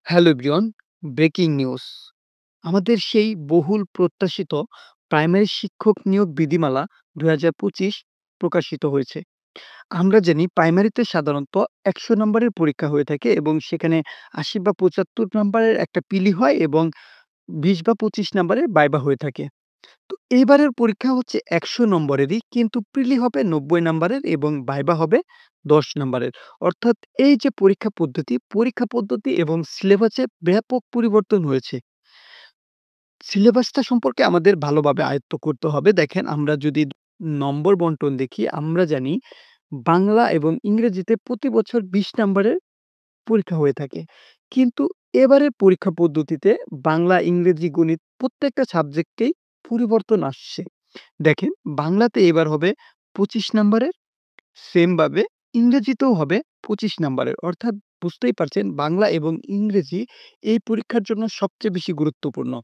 Hello everyone, breaking news. আমাদের সেই বহুল প্রত্যাশিত প্রাইমারি শিক্ষক নিয়োগ বিধিমালা ২০২৫ প্রকাশিত হয়েছে। আমরা জানি প্রাইমারিতে সাধারণত ১০০ নম্বরের পরীক্ষা হয়ে থাকে এবং সেখানে ৮০ বা ৭৫ নম্বরের একটা প্রিলি হয় এবং ২০ বা ২৫ নম্বরের ভাইভা হয়ে থাকে। তো এইবারের পরীক্ষা হচ্ছে ১০০ নম্বরেরই, কিন্তু প্রিলি হবে ৯০ নম্বরের এবং ভাইভা হবে ১০ নম্বরের। অর্থাৎ এই যে পরীক্ষা পদ্ধতি এবং সিলেবাসে ব্যাপক পরিবর্তন হয়েছে। সিলেবাসটা সম্পর্কে আমাদের ভালোভাবে আয়ত্ত করতে হবে। দেখেন, আমরা যদি নম্বর বন্টন দেখি, আমরা জানি বাংলা এবং ইংরেজিতে প্রতি বছর ২০ নম্বরের পরীক্ষা হয়ে থাকে। কিন্তু এবারের পরীক্ষা পদ্ধতিতে বাংলা, ইংরেজি, গণিত প্রত্যেকটা সাবজেক্টেই পরিবর্তন আসছে। দেখেন, বাংলাতে এবার হবে ২৫ নাম্বারের, সেম ভাবে ইংরেজিতেও হবে ২৫ নাম্বারের। অর্থাৎ বুঝতেই পারছেন, বাংলা এবং ইংরেজি এই পরীক্ষার জন্য সবচেয়ে বেশি গুরুত্বপূর্ণ।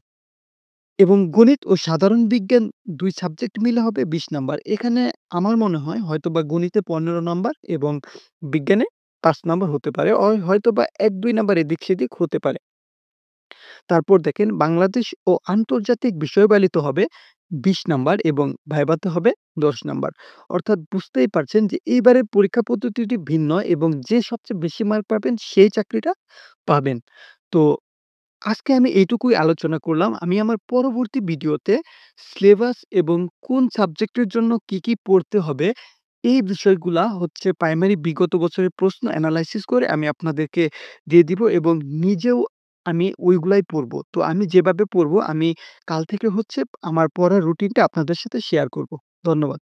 এবং গণিত ও সাধারণ বিজ্ঞান ২ সাবজেক্ট মিলে হবে ২০ নাম্বার। এখানে আমার মনে হয় হয়তোবা গণিতে ১৫ নাম্বার এবং বিজ্ঞানে ৫ নাম্বার হতে পারে। হয়তোবা ১-২ নাম্বার এদিক-সেদিক হতে পারে। তারপর দেখেন, বাংলাদেশ ও আন্তর্জাতিক বিষয়বলিতে হবে ২০ নাম্বার এবং ভাইভাতে হবে ১০ নাম্বার। অর্থাৎ বুঝতেই পারছেন যে এইবারের পরীক্ষা পদ্ধতিটি ভিন্ন এবং যে সবচেয়ে বেশি মার্ক পাবেন সেই চাকরিটা পাবেন। তো আজকে আমি এইটুকুই আলোচনা করলাম। আমি আমার পরবর্তী ভিডিওতে সিলেবাস এবং কোন সাবজেক্টের জন্য কি পড়তে হবে, এই বিষয়গুলা হচ্ছে প্রাইমারি বিগত বছরের প্রশ্ন এনালাইসিস করে আমি আপনাদেরকে দিয়ে দিব এবং নিজেও আমি ওইগুলাই পড়বো। তো আমি যেভাবে পড়বো, আমি কাল থেকে হচ্ছে আমার পড়ার রুটিনটা আপনাদের সাথে শেয়ার করব। ধন্যবাদ।